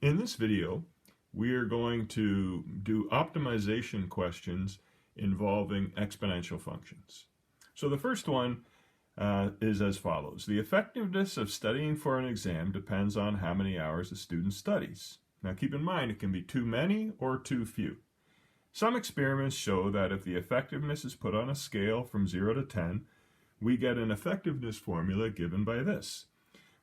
In this video, we are going to do optimization questions involving exponential functions. So the first one is as follows. The effectiveness of studying for an exam depends on how many hours a student studies. Now keep in mind, it can be too many or too few. Some experiments show that if the effectiveness is put on a scale from 0 to 10, we get an effectiveness formula given by this,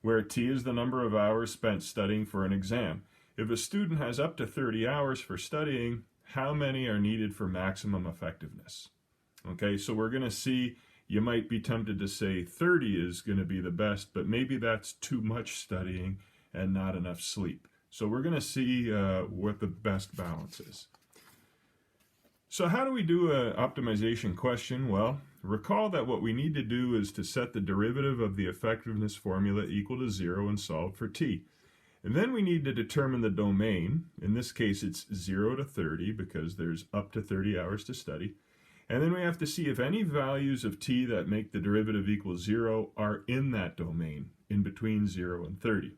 where T is the number of hours spent studying for an exam. If a student has up to 30 hours for studying, how many are needed for maximum effectiveness? Okay, so we're going to see, you might be tempted to say 30 is going to be the best, but maybe that's too much studying and not enough sleep. So we're going to see what the best balance is. So how do we do an optimization question? Well, recall that what we need to do is to set the derivative of the effectiveness formula equal to 0 and solve for t. And then we need to determine the domain. In this case, it's 0 to 30 because there's up to 30 hours to study. And then we have to see if any values of t that make the derivative equal 0 are in that domain, in between 0 and 30.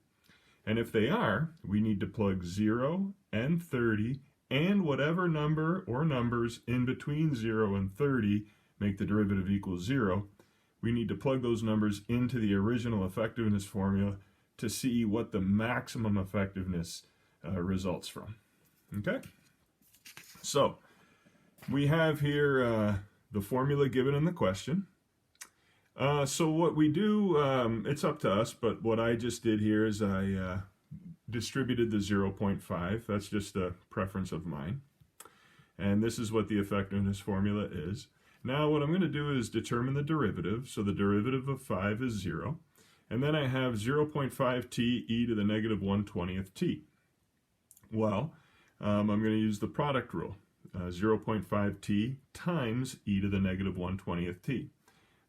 And if they are, we need to plug 0 and 30 and whatever number or numbers in between 0 and 30 make the derivative equal 0, we need to plug those numbers into the original effectiveness formula to see what the maximum effectiveness results from. Okay? So, we have here the formula given in the question. So what we do, it's up to us, but what I just did here is I distributed the 0.5. That's just a preference of mine. And this is what the effectiveness formula is. Now what I'm going to do is determine the derivative. So the derivative of 5 is 0. And then I have 0.5t e to the negative 1/20th t. Well, I'm going to use the product rule. 0.5t times e to the negative 1/20th t.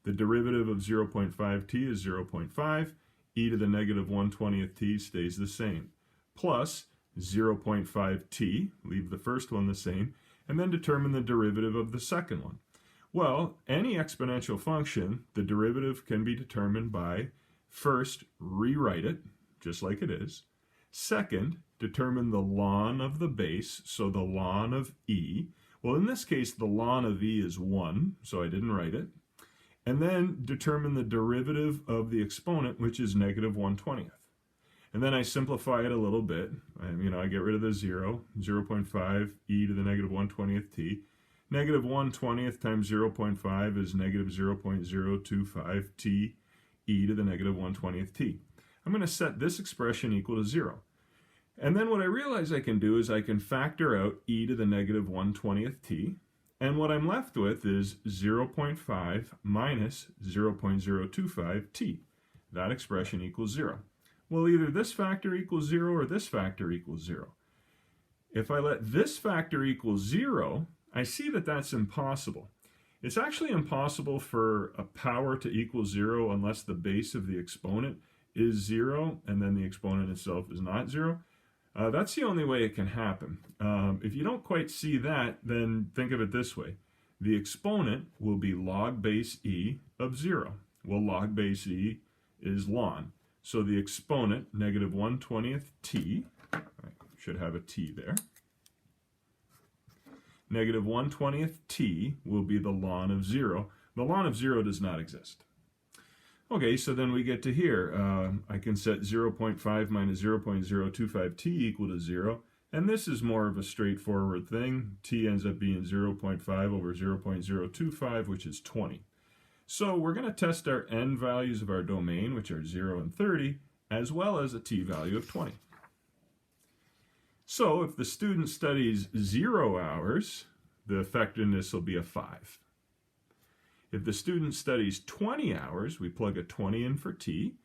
The derivative of 0.5t is 0.5. E to the negative 1/20th t stays the same, plus 0.5t, leave the first one the same, and then determine the derivative of the second one. Well, any exponential function, the derivative can be determined by, first, rewrite it, just like it is. Second, determine the ln of the base, so the ln of e. Well, in this case, the ln of e is 1, so I didn't write it. And then determine the derivative of the exponent, which is negative 1/20th. And then I simplify it a little bit. I get rid of the 0, 0.5 e to the negative 1/20th t. Negative 1/20th times 0.5 is negative 0.025 t e to the negative 1/20th t. I'm going to set this expression equal to 0. And then what I realize I can do is I can factor out e to the negative 1/20th t. And what I'm left with is 0.5 minus 0.025 t. That expression equals 0. Well, either this factor equals 0 or this factor equals 0. If I let this factor equal 0, I see that that's impossible. It's actually impossible for a power to equal 0 unless the base of the exponent is 0 and then the exponent itself is not 0. That's the only way it can happen. If you don't quite see that, then think of it this way. The exponent will be log base e of 0. Well, log base e is ln. So the exponent, negative 1/20th t, I should have a t there. Negative 1/20th t will be the ln of 0. The ln of 0 does not exist. Okay, so then we get to here. I can set 0.5 minus 0.025 t equal to 0, and this is more of a straightforward thing. T ends up being 0.5 over 0.025, which is 20. So we're going to test our n values of our domain, which are 0 and 30, as well as a t value of 20. So if the student studies 0 hours, the effectiveness will be a 5. If the student studies 20 hours, we plug a 20 in for t,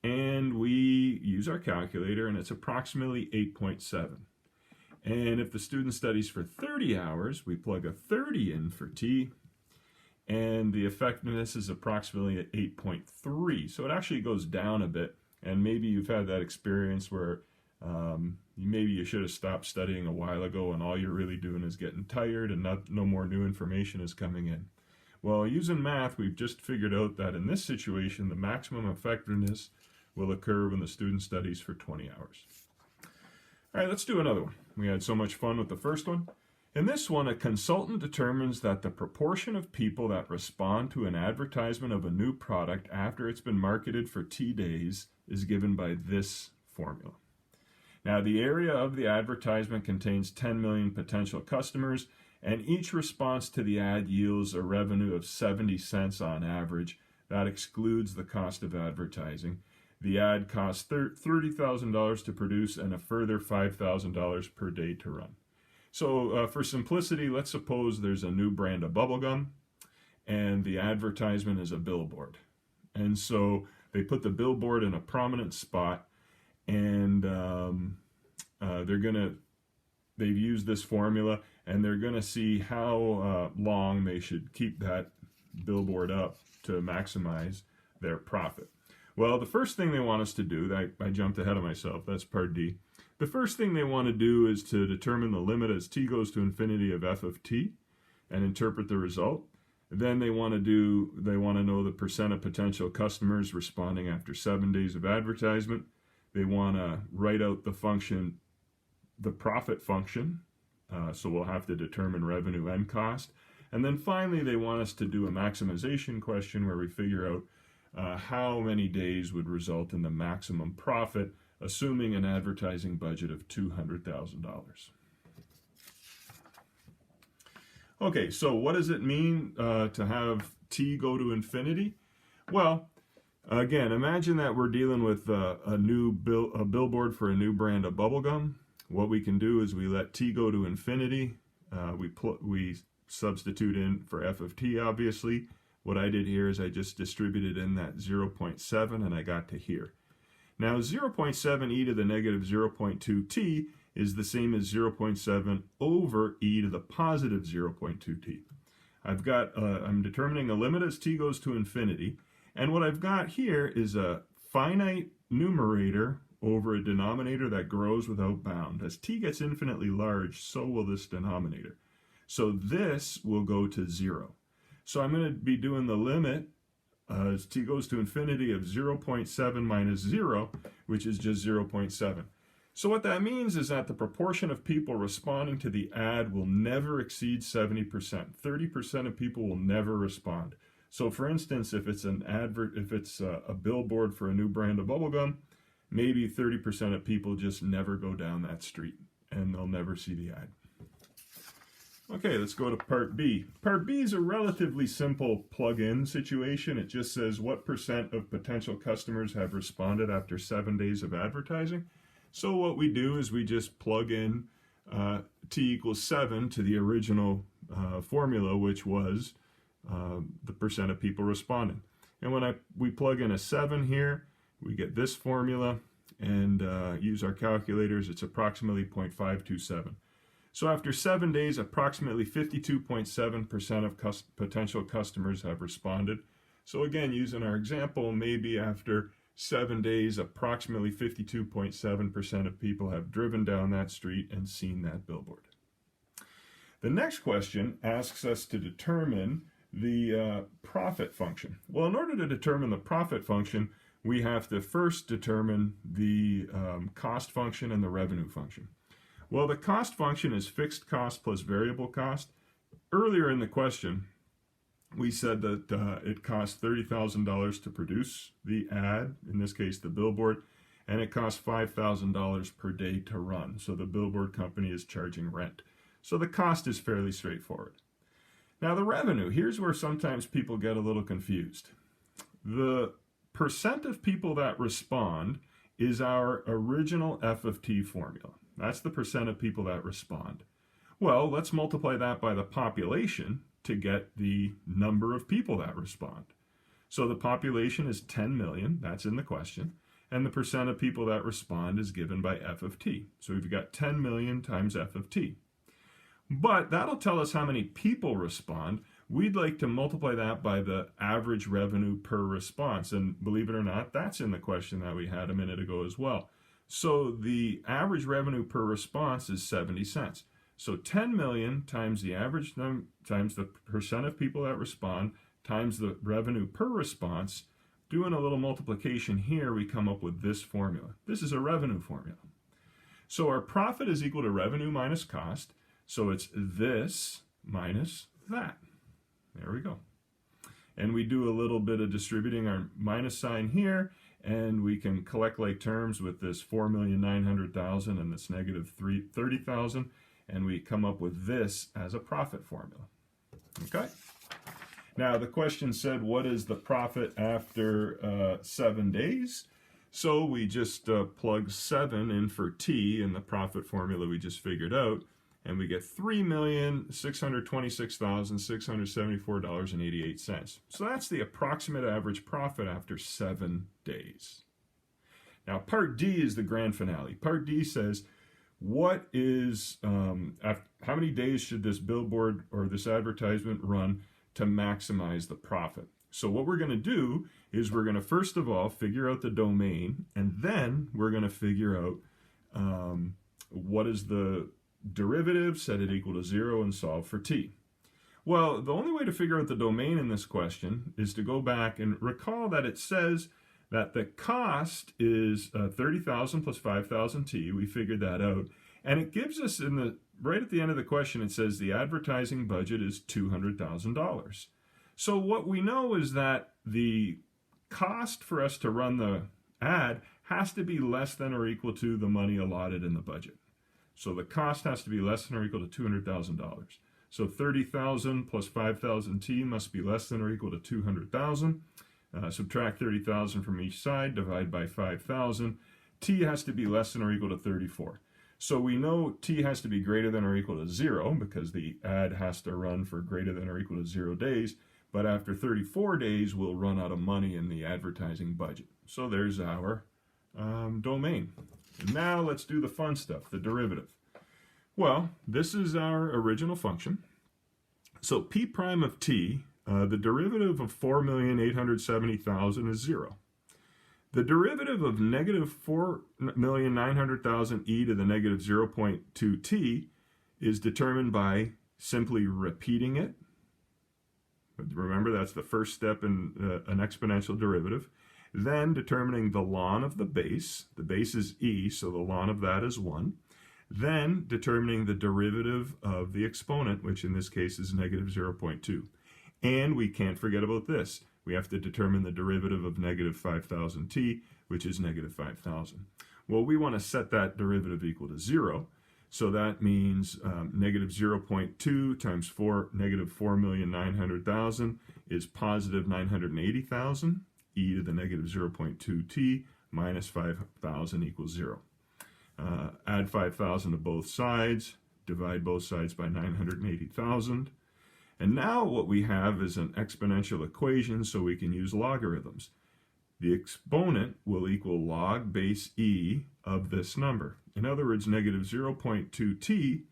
and we use our calculator, and it's approximately 8.7. And if the student studies for 30 hours, we plug a 30 in for t, and the effectiveness is approximately at 8.3. So it actually goes down a bit, and maybe you've had that experience where maybe you should have stopped studying a while ago, and all you're really doing is getting tired, and no more new information is coming in. Well, using math, we've just figured out that in this situation, the maximum effectiveness will occur when the student studies for 20 hours. All right, let's do another one. We had so much fun with the first one. In this one, a consultant determines that the proportion of people that respond to an advertisement of a new product after it's been marketed for T days is given by this formula. Now, the area of the advertisement contains 10 million potential customers, and each response to the ad yields a revenue of 70 cents on average. That excludes the cost of advertising. The ad costs $30,000 to produce and a further $5,000 per day to run. So for simplicity, let's suppose there's a new brand of bubblegum and the advertisement is a billboard. And so they put the billboard in a prominent spot, and they've used this formula, and they're going to see how long they should keep that billboard up to maximize their profit. Well, the first thing they want us to do, I jumped ahead of myself, that's part D. The first thing they want to do is to determine the limit as t goes to infinity of f of t and interpret the result. Then they want to know the percent of potential customers responding after 7 days of advertisement. They want to write out the function, the profit function, so we'll have to determine revenue and cost. And then finally, they want us to do a maximization question where we figure out how many days would result in the maximum profit, assuming an advertising budget of $200,000. Okay, so what does it mean to have t go to infinity? Well, again, imagine that we're dealing with a billboard for a new brand of bubblegum. What we can do is we let t go to infinity. We substitute in for f of t, obviously. What I did here is I just distributed in that 0.7 and I got to here. Now 0.7 e to the negative 0.2t is the same as 0.7 over e to the positive 0.2t. I'm determining a limit as t goes to infinity, and what I've got here is a finite numerator over a denominator that grows without bound. As t gets infinitely large, so will this denominator. So this will go to 0. So I'm going to be doing the limit as t goes to infinity of 0.7 minus 0, which is just 0.7. So what that means is that the proportion of people responding to the ad will never exceed 70%. 30% of people will never respond. So for instance, if it's a billboard for a new brand of bubblegum, maybe 30% of people just never go down that street and they'll never see the ad. Okay, let's go to part B. Part B is a relatively simple plug-in situation. It just says what percent of potential customers have responded after 7 days of advertising. So what we do is we just plug in t equals 7 to the original formula, which was the percent of people responding. And when we plug in a 7 here, we get this formula, and use our calculators, it's approximately 0.527. So after 7 days, approximately 52.7% of potential customers have responded. So again, using our example, maybe after 7 days, approximately 52.7% of people have driven down that street and seen that billboard. The next question asks us to determine the profit function. Well, in order to determine the profit function, we have to first determine the cost function and the revenue function. Well, the cost function is fixed cost plus variable cost. Earlier in the question, we said that it costs $30,000 to produce the ad, in this case the billboard, and it costs $5,000 per day to run. So the billboard company is charging rent. So the cost is fairly straightforward. Now the revenue, here's where sometimes people get a little confused. The percent of people that respond is our original f of t formula. That's the percent of people that respond. Well, let's multiply that by the population to get the number of people that respond. So the population is 10 million, that's in the question, and the percent of people that respond is given by f of t. So we've got 10 million times f of t. But that'll tell us how many people respond. We'd like to multiply that by the average revenue per response, and believe it or not, that's in the question that we had a minute ago as well. So the average revenue per response is 70 cents. So 10 million times the average times the percent of people that respond times the revenue per response. Doing a little multiplication here, we come up with this formula. This is a revenue formula. So our profit is equal to revenue minus cost. So it's this minus that. There we go. And we do a little bit of distributing our minus sign here, and we can collect like terms with this 4,900,000 and this negative 30,000, and we come up with this as a profit formula. Okay? Now the question said, what is the profit after 7 days? So we just plug 7 in for T in the profit formula we just figured out, and we get $3,626,674.88. So that's the approximate average profit after 7 days. Now Part D is the grand finale. Part D says, what is, how many days should this billboard or this advertisement run to maximize the profit? So what we're going to do is we're going to first of all figure out the domain, and then we're going to figure out what is the derivative, set it equal to 0, and solve for t. Well, the only way to figure out the domain in this question is to go back and recall that it says that the cost is 30,000 plus 5,000 t. We figured that out. And it gives us right at the end of the question, it says the advertising budget is $200,000. So what we know is that the cost for us to run the ad has to be less than or equal to the money allotted in the budget. So the cost has to be less than or equal to $200,000. So 30,000 plus 5,000 t must be less than or equal to 200,000. Subtract 30,000 from each side, divide by 5,000. T has to be less than or equal to 34. So we know t has to be greater than or equal to 0 because the ad has to run for greater than or equal to 0 days. But after 34 days, we'll run out of money in the advertising budget. So there's our domain. And now let's do the fun stuff, the derivative. Well, this is our original function. So p prime of t, the derivative of 4,870,000 is 0. The derivative of negative 4,900,000 e to the negative 0.2 t is determined by simply repeating it. Remember, that's the first step in an exponential derivative. Then determining the ln of the base. The base is e, so the ln of that is 1. Then determining the derivative of the exponent, which in this case is negative 0.2. And we can't forget about this. We have to determine the derivative of negative 5,000 t, which is negative 5,000. Well, we want to set that derivative equal to 0. So that means negative 0.2 times negative 4,900,000 is positive 980,000. E to the negative 0.2 t minus 5,000 equals 0. Add 5,000 to both sides, divide both sides by 980,000. And now what we have is an exponential equation, so we can use logarithms. The exponent will equal log base e of this number. In other words, negative 0.2t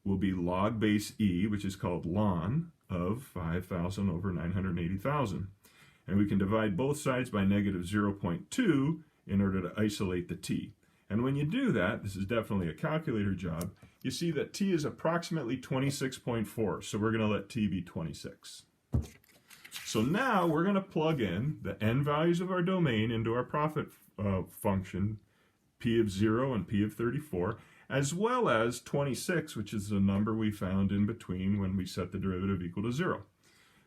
will be log base e, which is called ln, of 5,000 over 980,000. And we can divide both sides by negative 0.2 in order to isolate the t. And when you do that, this is definitely a calculator job, you see that t is approximately 26.4, so we're going to let t be 26. So now we're going to plug in the n values of our domain into our profit function, p of 0 and p of 34, as well as 26, which is the number we found in between when we set the derivative equal to 0.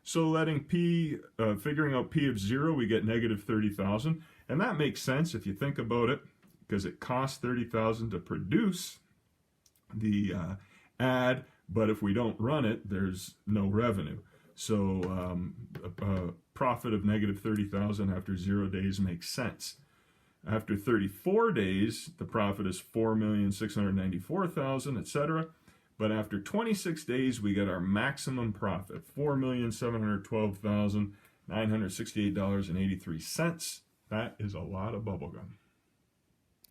So letting figuring out p of 0, we get negative 30,000, and that makes sense if you think about it, because it costs 30,000 to produce the ad, but if we don't run it, there's no revenue. So a profit of negative 30,000 after 0 days makes sense. After 34 days, the profit is 4,694,000, etc. But after 26 days, we get our maximum profit, $4,712,968.83. That is a lot of bubblegum.